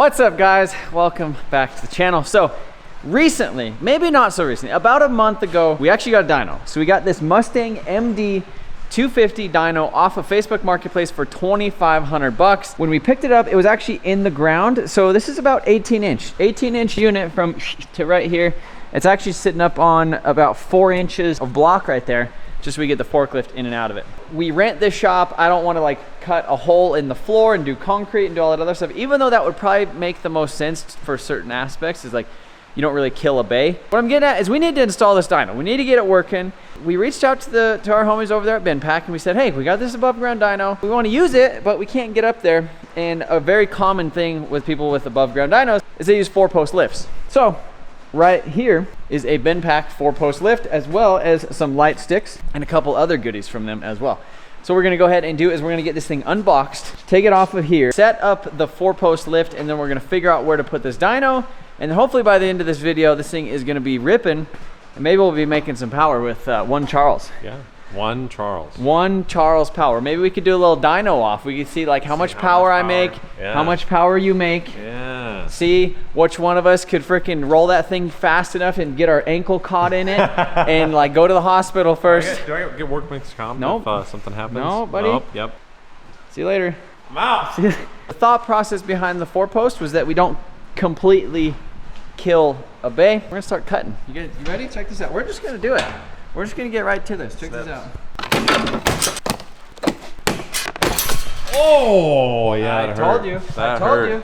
What's up, guys? Welcome back to the channel. So recently, maybe not so recently, about a month ago, we actually got a dyno. So we got this Mustang MD 250 dyno off of Facebook Marketplace for 2,500 bucks. When we picked it up, it was actually in the ground. So this is about 18 inch unit from to right here. It's actually sitting up on about 4 inches of block right there, just so we get the forklift in and out of it. We rent this shop. I don't want to like cut a hole in the floor and do concrete and do all that other stuff, even though that would probably make the most sense for certain aspects, is like you don't really kill a bay. What I'm getting at is we need to install this dyno. We need to get it working. We reached out to our homies over there at Bendpak and we said, hey, we got this above ground dyno. We want to use it, but we can't get up there. And a very common thing with people with above ground dynos is they use 4-post lifts. So right here is a Bendpak 4-post lift, as well as some light sticks and a couple other goodies from them as well. So we're gonna go ahead and do is we're gonna get this thing unboxed, take it off of here, set up the 4-post lift, and then we're gonna figure out where to put this dyno. And then hopefully by the end of this video, this thing is gonna be ripping, and maybe we'll be making some power with one Charles. Yeah, one Charles. One Charles power. Maybe we could do a little dyno off. We could see like how much power I make, how much power you make. Yeah. See which one of us could freaking roll that thing fast enough and get our ankle caught in it and like go to the hospital first. Do I get workman's comp Nope. if something happens? No, buddy. Nope. Yep. See you later. I'm out. The thought process behind the 4-post was that we don't completely kill a bay. We're gonna start cutting. You ready? Check this out. We're just gonna do it. We're just gonna get right to this. Check this out. Oh, yeah, I told you. I told you.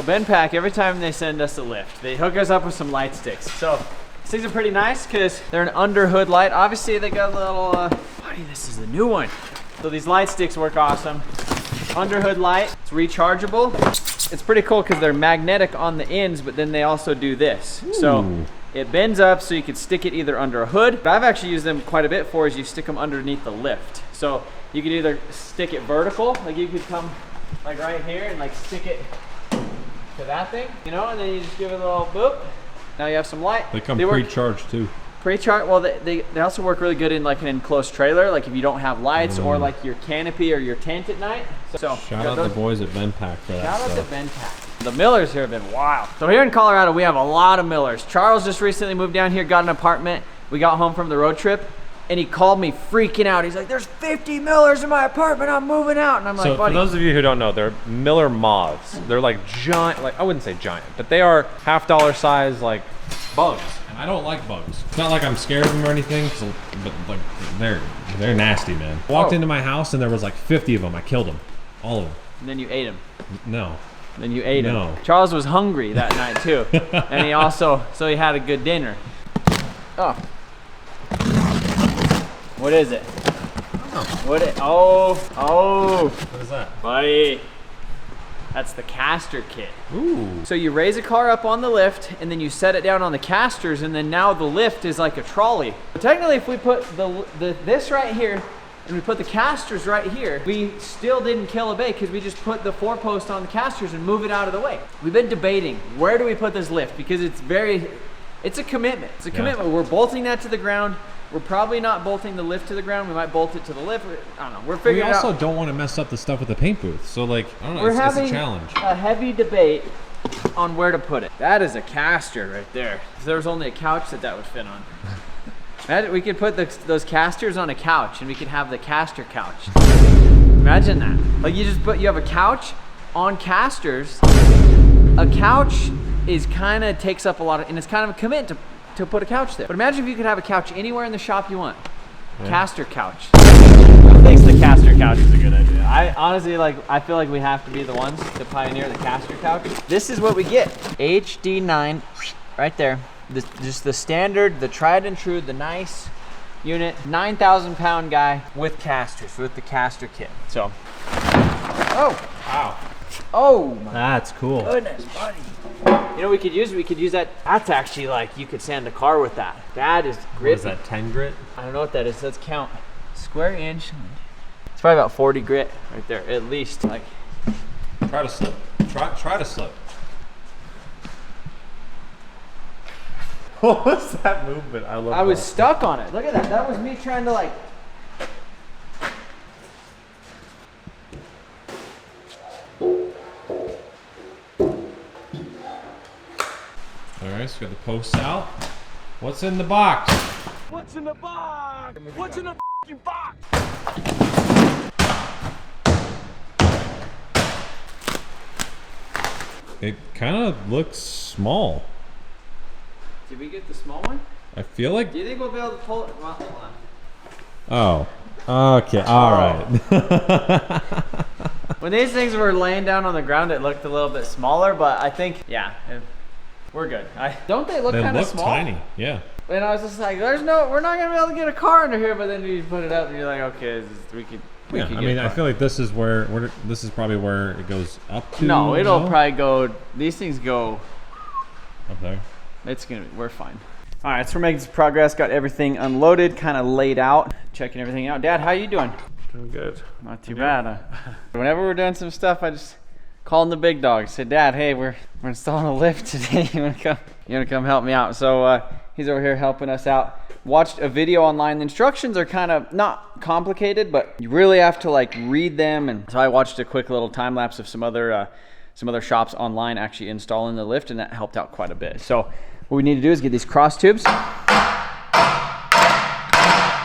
Bendpak, every time they send us a lift, they hook us up with some light sticks. So these things are pretty nice because they're an under hood light. Obviously they got a little, buddy, this is the new one. So these light sticks work awesome. Under hood light, it's rechargeable. It's pretty cool because they're magnetic on the ends, but then they also do this. Ooh. So it bends up so you can stick it either under a hood. But I've actually used them quite a bit for is you stick them underneath the lift. So you could either stick it vertical, like you could come like right here and like stick it to that thing, you know, and then you just give it a little boop. Now you have some light. They come pre-charged too. Pre-charged, well, they also work really good in like an enclosed trailer, like if you don't have lights or like your canopy or your tent at night. So shout out the boys at Bendpak for that. Shout out to Bendpak. The millers here have been wild. So here in Colorado, we have a lot of millers. Charles just recently moved down here, got an apartment. We got home from the road trip, and he called me freaking out. He's like, there's 50 millers in my apartment, I'm moving out. And I'm like, buddy. For those of you who don't know, they're Miller moths. They're like giant, like I wouldn't say giant, but they are $half size like bugs. And I don't like bugs. It's not like I'm scared of them or anything, but like they're nasty, man. I walked into my house and there was like 50 of them. I killed them, all of them. And then you ate them. No. Then you ate him. Charles was hungry that night too. And he also, so he had a good dinner. Oh. What is it? What is that? Buddy. That's the caster kit. Ooh. So you raise a car up on the lift and then you set it down on the casters, and then now the lift is like a trolley. But technically if we put this right here and we put the casters right here, we still didn't kill a bay because we just put the 4-post on the casters and move it out of the way. We've been debating, where do we put this lift? Because it's a commitment. It's a commitment. We're bolting that to the ground. We're probably not bolting the lift to the ground. We might bolt it to the lift. I don't know. We're figuring it out. We also don't want to mess up the stuff with the paint booth. So like, I don't know, it's a challenge. A heavy debate on where to put it. That is a caster right there. If there was only a couch that would fit on. Imagine we could put those casters on a couch and we could have the caster couch. Imagine that. Like you have a couch on casters. A couch is kind of takes up a lot of, and it's kind of a commitment to put a couch there. But imagine if you could have a couch anywhere in the shop you want. Yeah. Caster couch. Who thinks the caster couch is a good idea? I honestly, I feel like we have to be the ones to pioneer the caster couch. This is what we get. HD-9, right there. Just the standard, the tried and true, the nice unit, 9,000 pound guy with casters, with the caster kit. So, oh. Wow. Oh my. That's cool. Goodness, buddy. You know, we could use that. That's actually like, you could sand a car with that. That is grit. What is that, 10 grit? I don't know what that is. Let's count. Square inch. It's probably about 40 grit right there, at least. Like, try to slip. Try to slip. What was that movement? I love I was stuck on it. Look at that. That was me trying to like. Alright, so we got the posts out. What's in the box? What's in the box? What's in the f***ing box? It kind of looks small. Did we get the small one? I feel like. Do you think we'll be able to pull it? Well, hold on. Oh. Okay. All right. When these things were laying down on the ground, it looked a little bit smaller, but I think, yeah, we're good. Don't they look kind of small? They look tiny. Yeah. And I was just like, we're not gonna be able to get a car under here. But then you put it up, and you're like, okay, we could. Yeah. I mean, I feel like this is this is probably where it goes up to. No, it'll probably go. These things go up there. We're fine. All right, so we're making some progress. Got everything unloaded, kind of laid out, checking everything out. Dad, how you doing? Doing good. Not too bad. Whenever we're doing some stuff, I just call him the big dog. Say, Dad, hey, we're installing a lift today. You wanna come help me out? So he's over here helping us out. Watched a video online. The instructions are kind of not complicated, but you really have to like read them. And so I watched a quick little time lapse of some other shops online actually installing the lift, and that helped out quite a bit. So what we need to do is get these cross tubes. So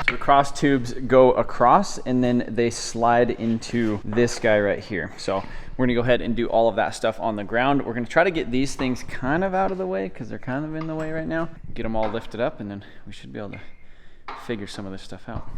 the cross tubes go across, and then they slide into this guy right here. So we're gonna go ahead and do all of that stuff on the ground. We're gonna try to get these things kind of out of the way because they're kind of in the way right now. Get them all lifted up, and then we should be able to figure some of this stuff out.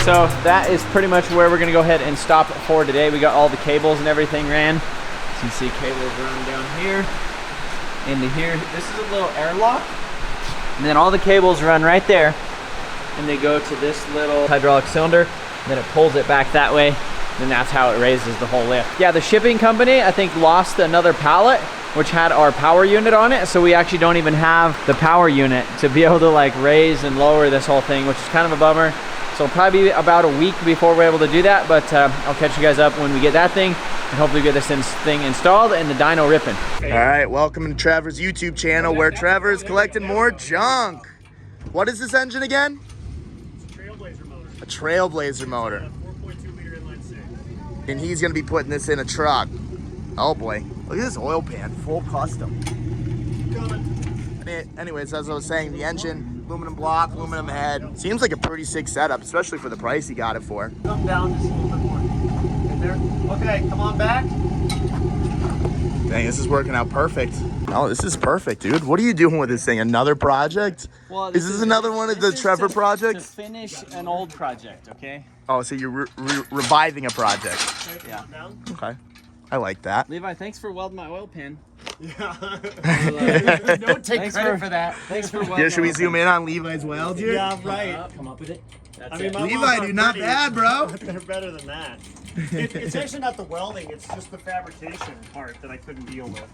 So that is pretty much where we're gonna go ahead and stop for today. We got all the cables and everything ran. So you can see cables running down here into here. This is a little airlock. And then all the cables run right there, and they go to this little hydraulic cylinder. Then it pulls it back that way. Then that's how it raises the whole lift. Yeah, the shipping company, I think, lost another pallet, which had our power unit on it. So we actually don't even have the power unit to be able to like raise and lower this whole thing, which is kind of a bummer. So it'll probably be about a week before we're able to do that, but I'll catch you guys up when we get that thing, and hopefully get this thing installed and the dyno ripping. All right, welcome to Trevor's YouTube channel, where Trevor's collecting more junk. What is this engine again? It's a Trailblazer motor. A Trailblazer motor. 4.2 liter inline six. And he's gonna be putting this in a truck. Oh boy, look at this oil pan, full custom. Anyways, as I was saying, the engine, aluminum block, aluminum head. Seems like a pretty sick setup, especially for the price he got it for. Come down just a little bit more. Right there. Okay, come on back. Dang, this is working out perfect. Oh, this is perfect, dude. What are you doing with this thing? Another project? Well, is this another one of the Trevor projects? To finish an old project, okay? Oh, so you're reviving a project. Yeah. Okay. I like that. Levi, thanks for welding my oil pan. Yeah. Don't take credit for that. Thanks for welding. Yeah, should we zoom in on Levi's weld here? Yeah, right. Come up with it. That's I mean, it. my Levi, welds dude, are not pretty. bad, bro. They're better than that. It's actually not the welding, it's just the fabrication part that I couldn't deal with.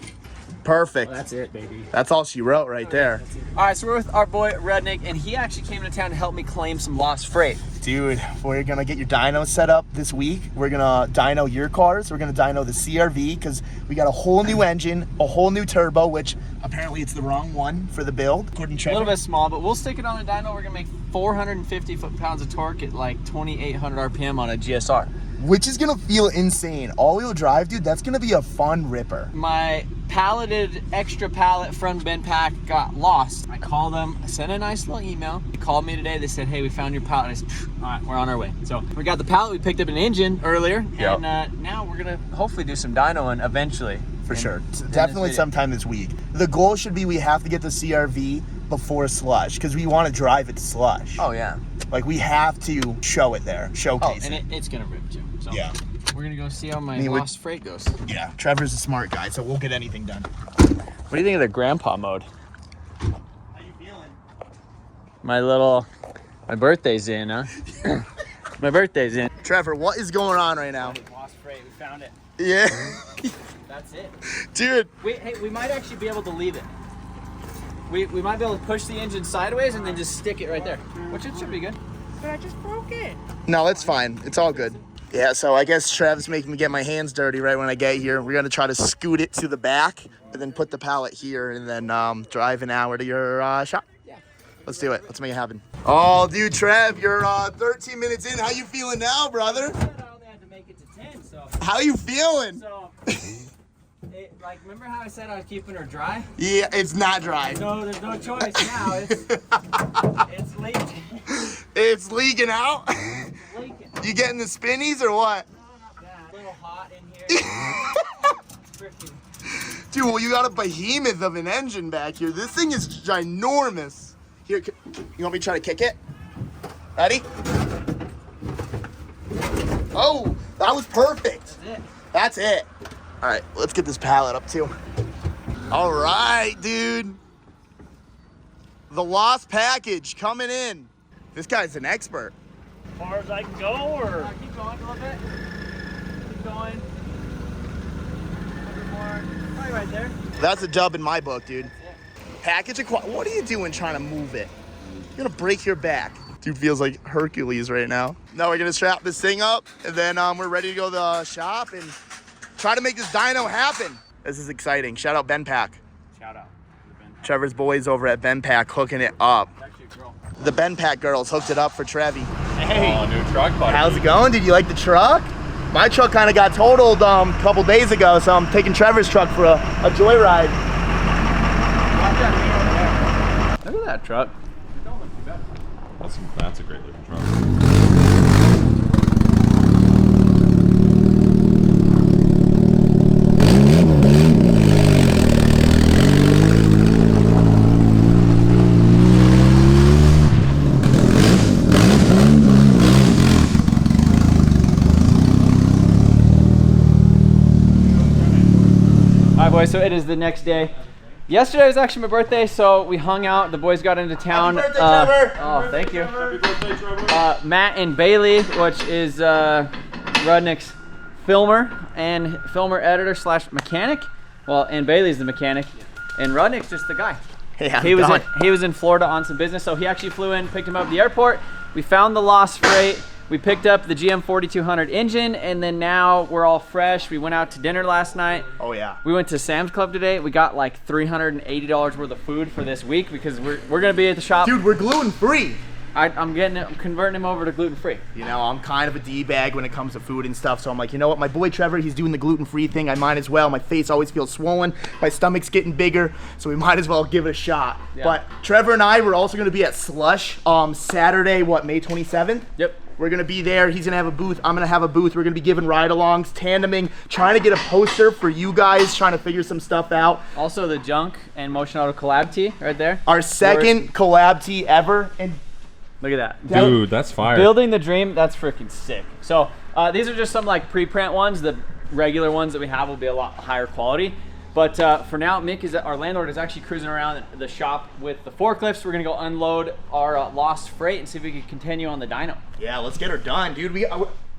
Perfect. That's it, baby. That's all she wrote right there. All right, so we're with our boy Rednick, and he actually came to town to help me claim some lost freight. Dude, we're gonna get your dyno set up this week. We're gonna dyno your cars. We're gonna dyno the CRV because we got a whole new engine, a whole new turbo, which apparently it's the wrong one for the build. A little bit small, but we'll stick it on a dyno. We're gonna make 450 foot-pounds of torque at like 2,800 RPM on a GSR. Which is gonna feel insane. All-wheel drive, dude, that's gonna be a fun ripper. My palleted extra pallet from Bendpak got lost. I called them, I sent a nice little email. They called me today, they said, hey, we found your pallet. I said, all right, we're on our way. So we got the pallet, we picked up an engine earlier, Yep. and now we're gonna hopefully do some dynoing eventually. For sure. in Definitely this video. sometime this week. The goal should be we have to get the CRV before slush because we want to drive it to slush. Oh yeah. Like we have to show it there, showcase and it's gonna rip too. So Yeah. we're gonna go see how my we're- lost freight goes. Yeah, Trevor's a smart guy, so we'll get anything done. What do you think of the grandpa mode? How you feeling? My birthday's in, huh? My birthday's in. Trevor, what is going on right now? Lost freight, we found it. Yeah. That's it. Dude. We might actually be able to leave it. We might be able to push the engine sideways and then just stick it right there, which it should be good. But I just broke it. No, it's fine. It's all good. Yeah, so I guess Trev's making me get my hands dirty right when I get here. We're gonna try to scoot it to the back and then put the pallet here and then drive an hour to your shop. Yeah. Let's do it. Let's make it happen. Oh, dude, Trev, you're 13 minutes in. How you feeling now, brother? I only had to make it to 10, so. How you feeling? So, like, remember how I said I was keeping her dry? Yeah, it's not dry. No, there's no choice now. It's leaking. It's leaking out? It's leaking. You getting the spinnies or what? No, not bad. A little hot in here. Freaking. Dude, well, you got a behemoth of an engine back here. This thing is ginormous. Here, you want me to try to kick it? Ready? Oh, that was perfect. That's it. That's it. All right, let's get this pallet up too. All right, dude. The lost package coming in. This guy's an expert. As far as I can go, or Keep going a little bit. Keep going. A little more. Probably right there. That's a dub in my book, dude. Package what are you doing trying to move it? You're gonna break your back. Dude feels like Hercules right now. Now we're gonna strap this thing up and then we're ready to go to the shop and try to make this dyno happen. This is exciting. Shout out Bendpak. Shout out. Trevor's boys over at Bendpak hooking it up. Actually a girl. The Bendpak girls hooked it up for Trevi. Hey. Oh, new truck, buddy. How's it going? Did you like the truck? My truck kind of got totaled a couple days ago, so I'm taking Trevor's truck for a joyride. Look at that truck. That's a great looking truck. All right, boys, so it is the next day. Yesterday was actually my birthday, so we hung out. The boys got into town. Happy birthday, Trevor! Oh, thank you. Happy birthday, Trevor. Matt and Bailey, which is Rudnick's filmer and filmer editor slash mechanic. Well, and Bailey's the mechanic, and Rudnick's just the guy. Yeah, He was in Florida on some business, so he actually flew in, picked him up at the airport. We found the lost freight. We picked up the GM 4200 engine, and then now we're all fresh. We went out to dinner last night. Oh yeah. We went to Sam's Club today. We got like $380 worth of food for this week because we're gonna be at the shop. Dude, we're gluten free. I'm converting him over to gluten free. You know, I'm kind of a D-bag when it comes to food and stuff, so I'm like, you know what, my boy Trevor, he's doing the gluten-free thing, I might as well. My face always feels swollen, my stomach's getting bigger, so we might as well give it a shot. Yeah. But Trevor and I, we're also gonna be at Slush Saturday, May 27th? Yep. We're gonna be there, he's gonna have a booth, I'm gonna have a booth, we're gonna be giving ride-alongs, tandeming, trying to get a poster for you guys, trying to figure some stuff out. Also the Junk and MotionAuto collab tee right there. Our second collab tee ever, and Look at that. Dude, that's fire. Building the dream, that's freaking sick. So these are just some like pre-print ones. The regular ones that we have will be a lot higher quality. But for now, Mick, our landlord, is actually cruising around the shop with the forklifts. We're gonna go unload our lost freight and see if we can continue on the dyno. yeah, let's get her done, dude.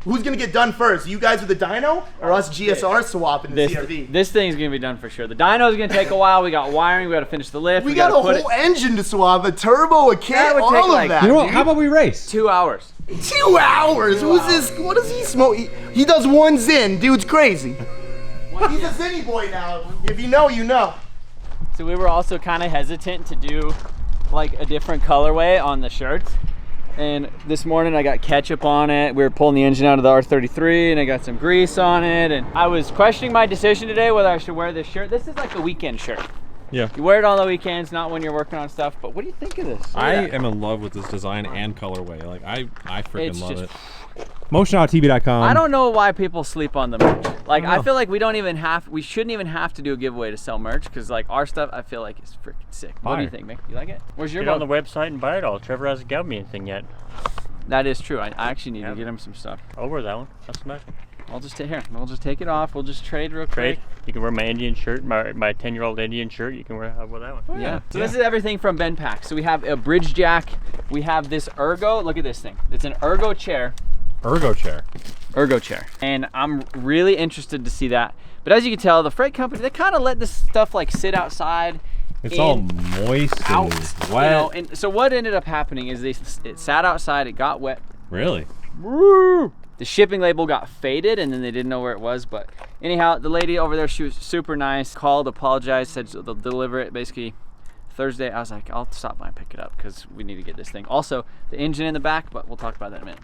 Who's gonna get done first? You guys with the dyno, or us GSR swapping the CRV? This thing's gonna be done for sure. The dyno is gonna take a while. We got wiring. We got to finish the lift. We got a whole engine to swap, a turbo, a kit, That would all take, of like, that. You know what? dude. How about we race? 2 hours. 2 hours? Who's this? What does he smoke? He does one Zin. Dude's crazy. He's a Zinny boy now. If you know, you know. So we were also kind of hesitant to do like a different colorway on the shirts. And this morning I got ketchup on it. We were pulling the engine out of the R33 and I got some grease on it. And I was questioning my decision today whether I should wear this shirt. This is like a weekend shirt. Yeah. You wear it on the weekends, not when you're working on stuff. But what do you think of this? I am in love with this design and colorway. Like I freaking love just, it. MotionAutoTv.com. I don't know why people sleep on the merch. Like I feel like we shouldn't even have to do a giveaway to sell merch because like our stuff I feel like is freaking sick. What do you think, Mick? You like it? Where's your Get on the website and buy it all. Trevor hasn't got me anything yet. That is true. I actually need to get him some stuff. I'll wear that one. That's nice. I'll just take here. We'll just take it off. We'll just trade real quick. You can wear my Indian shirt, my 10-year-old Indian shirt. You can wear that one. Oh, yeah. So this is everything from Bendpak. So we have a bridge jack. We have this ergo. Look at this thing. It's an ergo chair. Ergo chair. Ergo chair. And I'm really interested to see that. But as you can tell, the freight company, they kind of let this stuff like sit outside. It's all moist and wet. You know, and so what ended up happening is it sat outside, it got wet. Really? Woo! The shipping label got faded and then they didn't know where it was. But anyhow, the lady over there, she was super nice, called, apologized, said they'll deliver it basically Thursday. I was like, I'll stop by and pick it up because we need to get this thing. Also, the engine in the back, but we'll talk about that in a minute.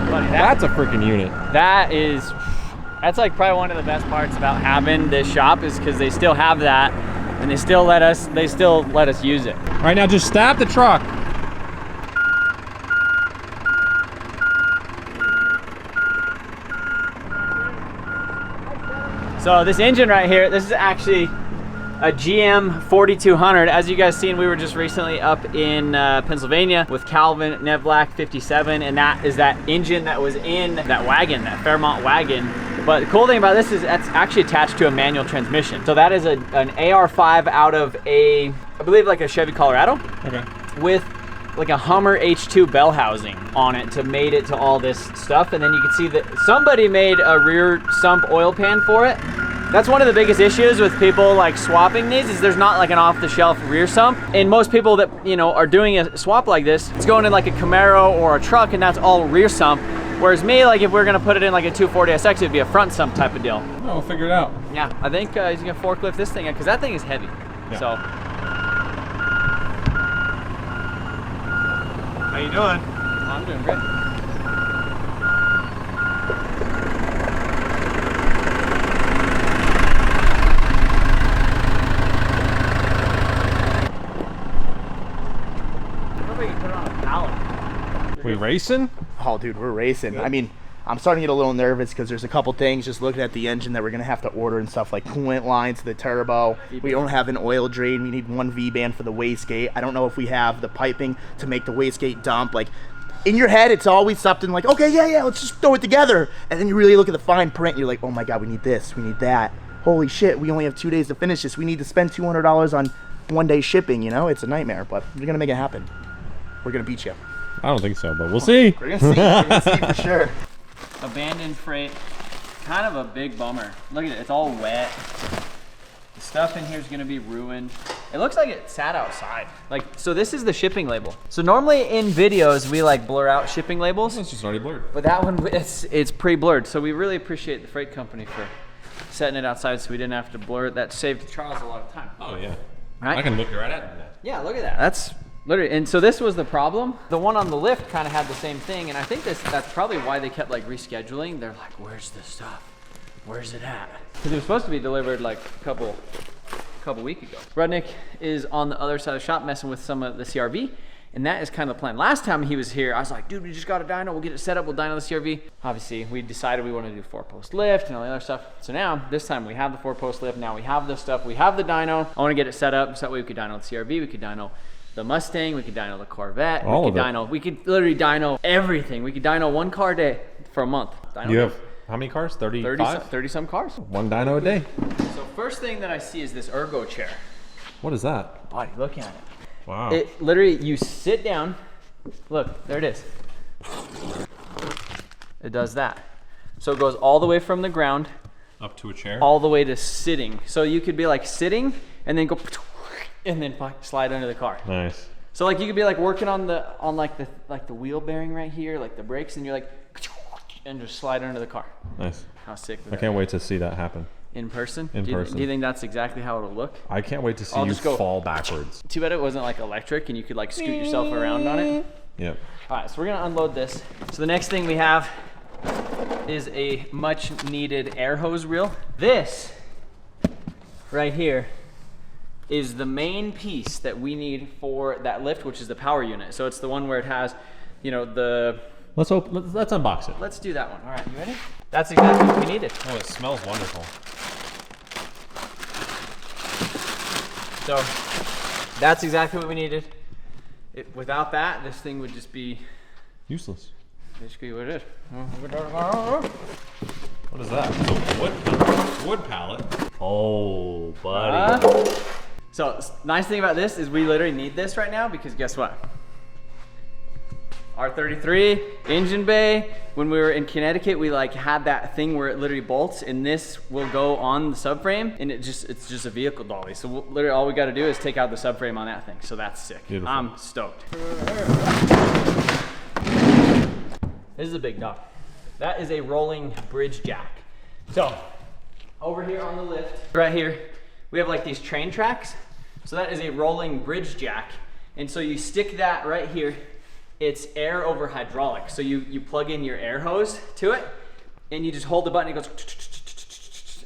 Buddy, That's a freaking unit. That's like probably one of the best parts about having this shop is because they still have that and they still let us use it. All right, now just stop the truck. So this engine right here, this is actually a GM 4200. As you guys seen, we were just recently up in Pennsylvania with Calvin Nevlak 57, and that is that engine that was in that wagon, that Fairmont wagon. But the cool thing about this is that's actually attached to a manual transmission. So that is an AR5 out of I believe like a Chevy Colorado. Okay. With like a Hummer H2 bell housing on it to mate it to all this stuff. And then you can see that somebody made a rear sump oil pan for it. That's one of the biggest issues with people like swapping these is there's not like an off-the-shelf rear sump. And most people that, you know, are doing a swap like this, it's going in like a Camaro or a truck and that's all rear sump. Whereas me, like if we're gonna put it in like a 240SX, it'd be a front sump type of deal. Oh, we'll figure it out. Yeah, I think he's gonna forklift this thing because that thing is heavy. Yeah. So. How you doing? I'm doing great. We racing? Oh, dude, we're racing. I mean, I'm starting to get a little nervous because there's a couple things just looking at the engine that we're going to have to order and stuff like coolant lines to the turbo. We don't have an oil drain. We need one V-band for the wastegate. I don't know if we have the piping to make the wastegate dump. Like, in your head, it's always something like, okay, yeah, let's just throw it together. And then you really look at the fine print and you're like, oh my God, we need this, we need that. Holy shit, we only have 2 days to finish this. We need to spend $200 on 1 day shipping, you know? It's a nightmare, but we're going to make it happen. We're going to beat you. I don't think so, but we'll see. We're gonna see for sure. Abandoned freight, kind of a big bummer. Look at it, it's all wet. The stuff in here is gonna be ruined. It looks like it sat outside. Like, so this is the shipping label. So normally in videos, we like blur out shipping labels. It's just already blurred. But that one, it's pre-blurred. So we really appreciate the freight company for setting it outside so we didn't have to blur it. That saved Charles a lot of time. Oh yeah. Right? I can look right at that. Yeah, look at that. That's literally, and so this was the problem. The one on the lift kind of had the same thing, and I think that's probably why they kept like rescheduling. They're like, where's the stuff? Where's it at? Because it was supposed to be delivered like a couple weeks ago. Rudnick is on the other side of the shop messing with some of the CRV, and that is kind of the plan. Last time he was here, I was like, dude, we just got a dyno, we'll get it set up, we'll dyno the CRV. Obviously, we decided we want to do 4-post lift and all the other stuff. So now, this time we have the 4-post lift, now we have the stuff, we have the dyno. I want to get it set up so that way we could dyno the CRV, we could dyno the Mustang, we could dyno the Corvette, we could literally dyno everything. We could dyno 1 car a day for a month. You have how many cars? 35? 30 some cars. 1 dyno a day. So first thing that I see is this ergo chair. What is that? Buddy, look at it. Wow. It literally, you sit down, look, there it is. It does that. So it goes all the way from the ground up to a chair, all the way to sitting. So you could be like sitting and then go and then slide under the car. Nice. So like you could be like working on the wheel bearing right here, like the brakes, and you're like and just slide under the car. Nice. How sick was I can't wait to see that happen. In person? In person. Do you think that's exactly how it'll look? I can't wait to see you fall backwards. Too bad it wasn't like electric and you could like scoot yourself around on it. Yep. All right, so we're gonna unload this. So the next thing we have is a much needed air hose reel. This right here is the main piece that we need for that lift, which is the power unit. So it's the one where it has, you know, the... Let's unbox it. Let's do that one. All right, you ready? That's exactly what we needed. Oh, it smells wonderful. So that's exactly what we needed. Without that, this thing would just be useless. Basically what it is. What is that? It's a wood pallet. Oh, buddy. So nice thing about this is we literally need this right now because guess what? R33 engine bay. When we were in Connecticut, we like had that thing where it literally bolts, and this will go on the subframe, and it's just a vehicle dolly. So literally all we got to do is take out the subframe on that thing. So that's sick. Beautiful. I'm stoked. This is a big dog. That is a rolling bridge jack. So over here on the lift, right here, we have like these train tracks. So that is a rolling bridge jack. And so you stick that right here. It's air over hydraulic. So you plug in your air hose to it and you just hold the button, it goes,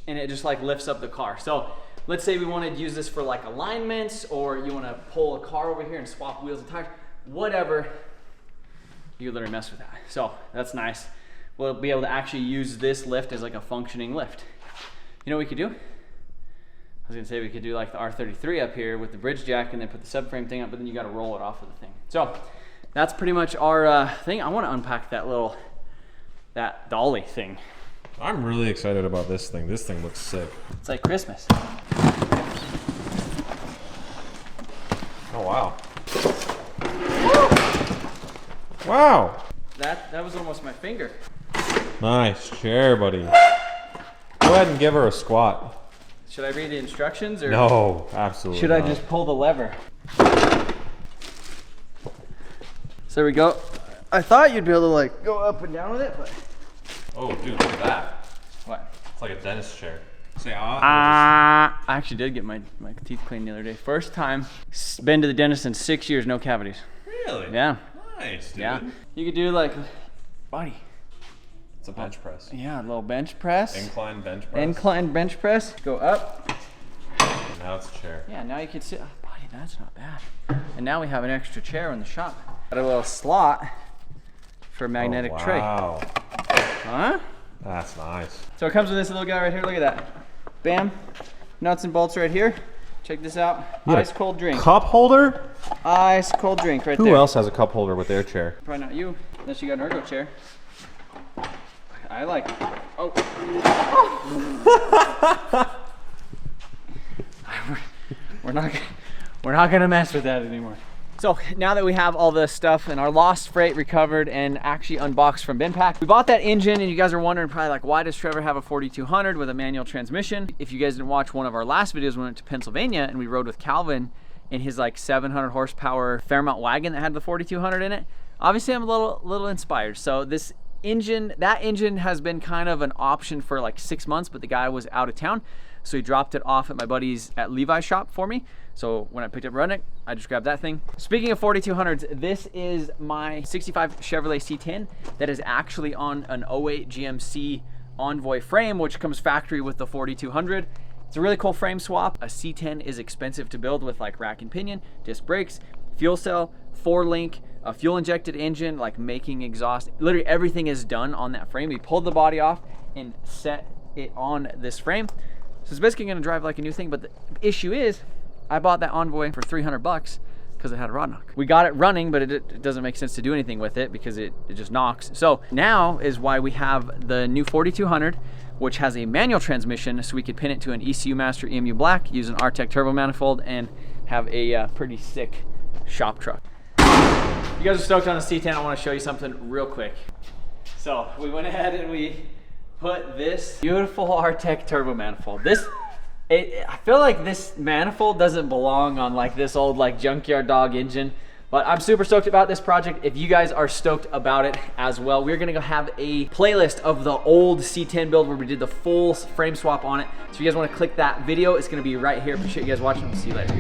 and it just like lifts up the car. So let's say we wanted to use this for like alignments, or you want to pull a car over here and swap wheels and tires, whatever, you literally mess with that. So that's nice. We'll be able to actually use this lift as like a functioning lift. You know what we could do? I was gonna say we could do like the R33 up here with the bridge jack and then put the subframe thing up, but then you gotta roll it off of the thing. So that's pretty much our thing. I wanna unpack that dolly thing. I'm really excited about this thing. This thing looks sick. It's like Christmas. Oh, wow. Wow. That was almost my finger. Nice chair, buddy. Go ahead and give her a squat. Should I read the instructions or? No, absolutely Should not. I just pull the lever? So there we go. I thought you'd be able to like go up and down with it, but. Oh, dude, look at that. What? It's like a dentist chair. Say I actually did get my teeth cleaned the other day. First time. Been to the dentist in 6 years, no cavities. Really? Yeah. Nice, dude. Yeah. You could do like, buddy. It's a bench press. Yeah, a little bench press. Incline bench press. Incline bench press. Go up. And now it's a chair. Yeah, now you can sit. Oh, buddy, that's not bad. And now we have an extra chair in the shop. Got a little slot for a magnetic tray. Wow. Huh? That's nice. So it comes with this little guy right here. Look at that. Bam. Nuts and bolts right here. Check this out. Ice cold drink. Cup holder? Ice cold drink right there. Who else has a cup holder with their chair? Probably not you, unless you got an ergo chair. I like. Oh. We're not gonna mess with that anymore. So now that we have all this stuff and our lost freight recovered and actually unboxed from Bendpak, we bought that engine, and you guys are wondering probably like, why does Trevor have a 4200 with a manual transmission? If you guys didn't watch one of our last videos, we went to Pennsylvania and we rode with Calvin in his like 700 horsepower Fairmount wagon that had the 4200 in it. Obviously I'm a little inspired. So this engine, that engine has been kind of an option for like 6 months, but the guy was out of town. So he dropped it off at my buddy's at Levi's shop for me. So when I picked up Rudnick, I just grabbed that thing. Speaking of 4200s, this is my 65 Chevrolet C10 that is actually on an 08 GMC Envoy frame, which comes factory with the 4200. It's a really cool frame swap. A C10 is expensive to build with like rack and pinion, disc brakes, fuel cell, 4-link, a fuel injected engine, like making exhaust. Literally everything is done on that frame. We pulled the body off and set it on this frame. So it's basically gonna drive like a new thing, but the issue is, I bought that Envoy for 300 bucks because it had a rod knock. We got it running, but it doesn't make sense to do anything with it because it just knocks. So now is why we have the new 4200, which has a manual transmission, so we could pin it to an ECU Master EMU Black, use an R-Tech turbo manifold, and have a pretty sick shop truck. You guys are stoked on the C10. I want to show you something real quick. So we went ahead and we put this beautiful R-Tech turbo manifold. I feel like this manifold doesn't belong on like this old like junkyard dog engine, but I'm super stoked about this project. If you guys are stoked about it as well, we're gonna go have a playlist of the old C10 build where we did the full frame swap on it. So if you guys wanna click that video, it's gonna be right here. Appreciate you guys watching. We'll see you later.